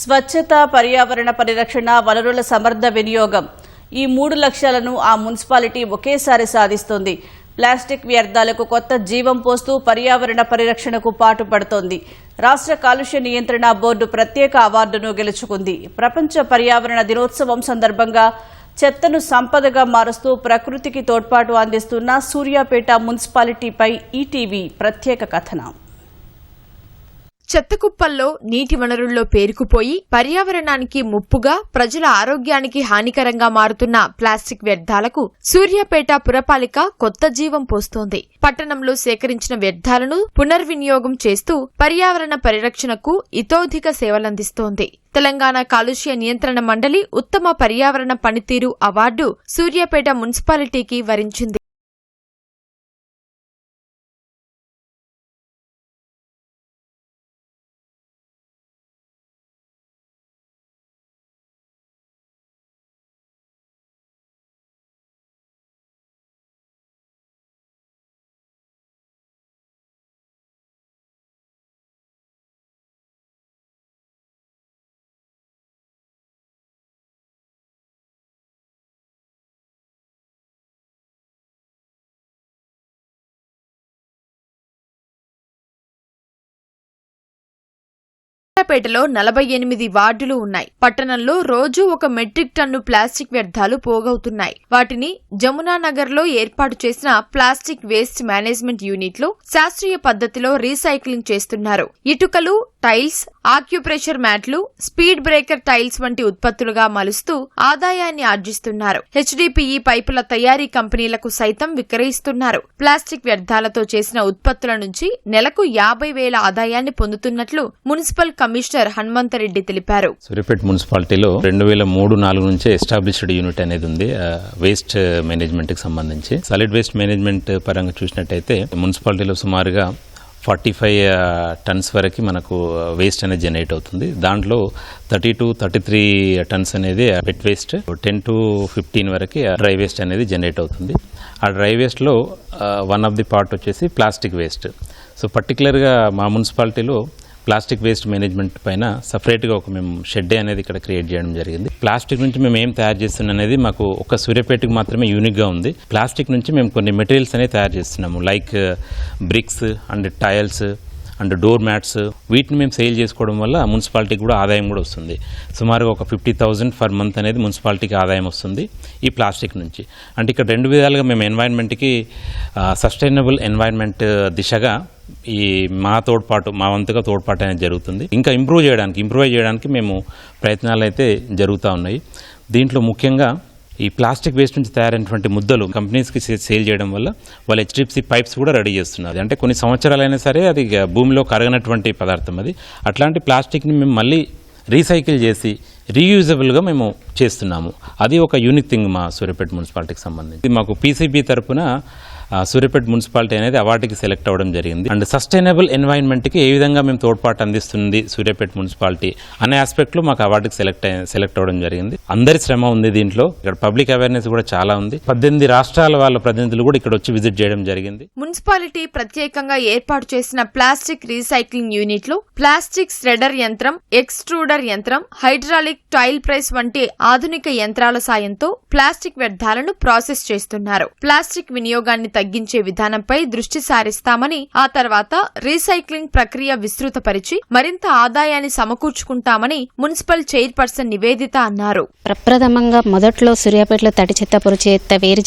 స్వచ్ఛత, పర్యావరణ పరిరక్షణ, వనరుల సమర్థ వినియోగం ఈ 3 లక్ష్యాలను ఆ మున్సిపాలిటీ ఒకేసారి సాధిస్తోంది. ప్లాస్టిక్ వ్యర్థాలకు కొత్త జీవం పోస్తూ పర్యావరణ పరిరక్షణకు పాటుపడుతోంది. రాష్ట్ర కాలుష్య నియంత్రణ బోర్డు ప్రత్యేక అవార్డును గెలుచుకుంది. ప్రపంచ పర్యావరణ దినోత్సవం సందర్భంగా చెత్తను సంపదగా మారుస్తూ ప్రకృతికి తోడ్పాటు అందిస్తున్న సూర్యాపేట మున్సిపాలిటీపై ఈటీవీ ప్రత్యేక కథనం. చెత్తకుప్పల్లో నీటి వనరుల్లో పేరుకుపోయి పర్యావరణానికి ముప్పుగా, ప్రజల ఆరోగ్యానికి హానికరంగా మారుతున్న ప్లాస్టిక్ వ్యర్థాలకు సూర్యాపేట పురపాలిక కొత్త జీవం పోస్తోంది. పట్టణంలో సేకరించిన వ్యర్థాలను పునర్వినియోగం చేస్తూ పర్యావరణ పరిరక్షణకు ఇతోధిక సేవలందిస్తోంది. తెలంగాణ కాలుష్య నియంత్రణ మండలి ఉత్తమ పర్యావరణ పనితీరు అవార్డు సూర్యాపేట మున్సిపాలిటీకి వరించింది. సూర్యాపేటలో 48 వార్డులు ఉన్నాయి. పట్టణంలో రోజు 1 మెట్రిక్ టన్ను ప్లాస్టిక్ వ్యర్థాలు పోగవుతున్నాయి. వాటిని జమునానగర్ లో ఏర్పాటు చేసిన ప్లాస్టిక్ వేస్ట్ మేనేజ్మెంట్ యూనిట్ లో శాస్త్రీయ పద్ధతిలో రీసైక్లింగ్ చేస్తున్నారు. ఇటుకలు, టైల్స్, ఆక్యుప్రెషర్ మ్యాట్లు, స్పీడ్ బ్రేకర్ టైల్స్ వంటి ఉత్పత్తులుగా మలుస్తూ ఆదాయాన్ని ఆర్జిస్తున్నారు. హెచ్డిపిఈ పైపుల తయారీ కంపెనీలకు సైతం విక్రయిస్తున్నారు. ప్లాస్టిక్ వ్యర్థాలతో చేసిన ఉత్పత్తుల నుంచి నెలకు 50,000 ఆదాయాన్ని పొందుతున్నట్లు మున్సిపల్ కమిషనర్ హనుమంతరెడ్డి తెలిపారు. సూర్యాపేట మున్సిపాలిటీలో 2003-4 నుంచే ఎస్టాబ్లిష్డ్ యూనిట్ అనేది ఉంది వేస్ట్ మేనేజ్మెంట్ కి సంబంధించి. సాలిడ్ వేస్ట్ మేనేజ్మెంట్ పరంగా చూసినట్టయితే మున్సిపాలిటీలో సుమారుగా 45 టన్స్ వరకు మనకు వేస్ట్ అనేది జనరేట్ అవుతుంది. దాంట్లో 32-33 టన్స్ అనేది వెట్ వేస్ట్, 10-15 వరకు డ్రై వేస్ట్ అనేది జనరేట్ అవుతుంది. ఆ డ్రై వేస్ట్లో వన్ ఆఫ్ ది పార్ట్ వచ్చేసి ప్లాస్టిక్ వేస్ట్. సో పర్టికులర్గా మా మున్సిపాలిటీలో ప్లాస్టిక్ వేస్ట్ మేనేజ్మెంట్ పైన సపరేట్గా మేము షెడ్ అనేది ఇక్కడ క్రియేట్ చేయడం జరిగింది. ప్లాస్టిక్ నుంచి మేము ఏం తయారు చేస్తున్నాం అనేది మాకు ఒక సూర్యాపేటకి మాత్రమే యూనిక్గా ఉంది. ప్లాస్టిక్ నుంచి మేము కొన్ని మెటీరియల్స్ అనేవి తయారు చేస్తున్నాము, like bricks and tiles and door mats. వీటిని మేము సేల్ చేసుకోవడం వల్ల మున్సిపాలిటీకి కూడా ఆదాయం కూడా వస్తుంది. సుమారుగా ఒక 50,000 పర్ మంత్ అనేది మున్సిపాలిటీకి ఆదాయం వస్తుంది ఈ ప్లాస్టిక్ నుంచి. అంటే ఇక్కడ 2 విధాలుగా మేము ఎన్వైరన్మెంట్కి సస్టైనబుల్ ఎన్వైరన్మెంట్ దిశగా ఈ మా వంతుగా తోడ్పాటు అనేది జరుగుతుంది. ఇంకా ఇంప్రూవ్ చేయడానికి మేము ప్రయత్నాలు అయితే జరుగుతూ ఉన్నాయి. దీంట్లో ముఖ్యంగా ఈ ప్లాస్టిక్ వేస్ట్ నుంచి తయారైనటువంటి ముద్దలు కంపెనీస్కి సేల్ చేయడం వల్ల వాళ్ళు హెచ్డిపిసి పైప్స్ కూడా రెడీ చేస్తున్నారు. అంటే కొన్ని సంవత్సరాలైనా సరే అది భూమిలో కరగనటువంటి పదార్థం అది. అట్లాంటి ప్లాస్టిక్ని మేము మళ్ళీ రీసైకిల్ చేసి రీయూజబుల్గా మేము చేస్తున్నాము. అది ఒక యూనిక్ థింగ్ మా సూర్యాపేట మున్సిపాలిటీకి సంబంధించి. మాకు పీసీబీ తరఫున సూర్యాపేట మున్సిపాలిటీ అనేది అవార్డుకి సెలెక్ట్ అవ్వడం జరిగింది. అండ్ సస్టైనబుల్ ఎన్వైరన్మెంట్కి ఏ విధంగా మేము తోడ్పాటు అందిస్తుంది సూర్యాపేట మున్సిపాలిటీ అనే ఆస్పెక్ట్లో మాకు అవార్డుకి సెలెక్ట్ అవ్వడం జరిగింది. అందరి శ్రమ ఉంది దీంట్లో. ఇక్కడ పబ్లిక్ అవేర్నెస్ కూడా చాలా ఉంది. 18 రాష్ట్రాల వాళ్ళ ప్రతినిధులు కూడా ఇక్కడ వచ్చి విజిట్ చేయడం జరిగింది. మున్సిపాలిటీ ప్రత్యేకంగా ఏర్పాటు చేసిన ప్లాస్టిక్ రీసైక్లింగ్ యూనిట్ లో ప్లాస్టిక్ శ్రెడర్ యంత్రం, ఎక్స్ట్రూడర్ యంత్రం, హైడ్రాలిక్ టైల్ ప్రెస్ వంటి ఆధునిక యంత్రాల సాయంతో ప్లాస్టిక్ వ్యర్థాలను ప్రాసెస్ చేస్తున్నారు. ప్లాస్టిక్ వినియోగాన్ని తగ్గించే విధానంపై దృష్టి సారిస్తామని, ఆ తర్వాత రీసైక్లింగ్ ప్రక్రియ విస్తృతపరిచి మరింత ఆదాయాన్ని సమకూర్చుకుంటామని మున్సిపల్ చైర్పర్సన్ నివేదిత అన్నారు. ప్రప్రథమంగా మొదట్లో సూర్యాపేటలో తడి చెత్త, పొడి చెత్త వేరు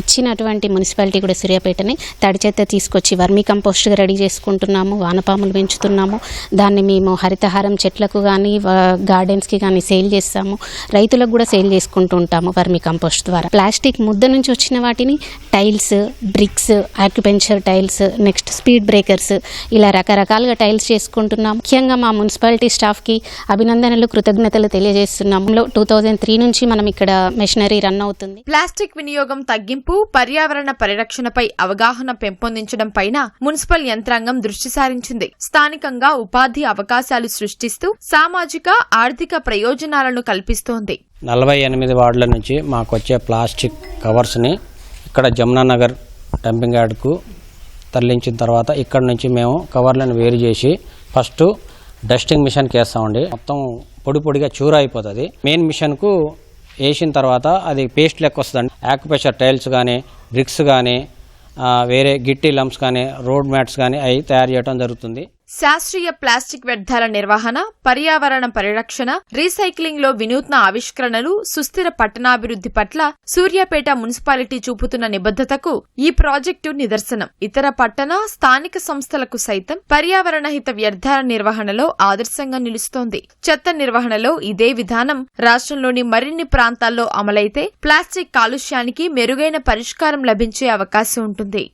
ఇచ్చినటువంటి మున్సిపాలిటీ కూడా సూర్యాపేటని తడి చెత్త తీసుకొచ్చి వర్మీ కంపోస్ట్ రెడీ చేసుకుంటున్నాము. వానపాములు పెంచుతున్నాము. దాన్ని మేము హరితహారం చెట్లకు కానీ గార్డెన్స్కి కానీ సేల్ చేస్తాము. రైతులకు కూడా సేల్ చేసుకుంటూ ఉంటాము వర్మీ కంపోస్ట్ ద్వారా. ప్లాస్టిక్ ముద్ద నుంచి వచ్చిన వాటిని tiles, bricks, acupuncture tiles, next speed breakers, ఇలా రకరకాలుగా టైల్స్ చేసుకుంటున్నాం. ముఖ్యంగా మా మున్సిపాలిటీ స్టాఫ్కి అభినందనలు, కృతజ్ఞతలు తెలియజేస్తున్నాము. 2003 నుంచి మనం ఇక్కడ మెషినరీ రన్ అవుతుంది. ప్లాస్టిక్ వినియోగం తగ్గింపు, పర్యావరణ పరిరక్షణపై అవగాహన పెంపొందించడం పైన మున్సిపల్ యంత్రాంగం దృష్టి సారించింది. స్థానికంగా ఉపాధి అవకాశాలు సృష్టిస్తూ సామాజిక, ఆర్థిక ప్రయోజనాలను కల్పిస్తోంది. 48 వార్డుల నుంచి మాకొచ్చే ప్లాస్టిక్ కవర్స్ని ఇక్కడ జమునానగర్ డంపింగ్ యార్డ్కు తరలించిన తర్వాత ఇక్కడ నుంచి మేము కవర్లను వేరు చేసి ఫస్ట్ డస్టింగ్ మిషన్కి వేస్తామండి. మొత్తం పొడి పొడిగా చూర అయిపోతుంది. మెయిన్ మిషన్కు వేసిన తర్వాత అది పేస్ట్ లెక్క వస్తుందండి. యాక్యుప్రెషర్ టైల్స్ కానీ, బ్రిక్స్ కానీ, వేరే గిట్టి లంప్స్ కానీ, రోడ్ మ్యాట్స్ కానీ అవి తయారు చేయడం జరుగుతుంది. శాస్త్రీయ ప్లాస్టిక్ వ్యర్థాల నిర్వహణ, పర్యావరణ పరిరక్షణ, రీసైక్లింగ్ లో వినూత్న ఆవిష్కరణలు, సుస్థిర పట్టణాభివృద్ధి పట్ల సూర్యాపేట మున్సిపాలిటీ చూపుతున్న నిబద్ధతకు ఈ ప్రాజెక్టు నిదర్శనం. ఇతర పట్టణ, స్థానిక సంస్థలకు సైతం పర్యావరణహిత వ్యర్థాల నిర్వహణలో ఆదర్శంగా నిలుస్తోంది. చెత్త నిర్వహణలో ఇదే విధానం రాష్ట్రంలోని మరిన్ని ప్రాంతాల్లో అమలైతే ప్లాస్టిక్ కాలుష్యానికి మెరుగైన పరిష్కారం లభించే అవకాశం ఉంటుంది.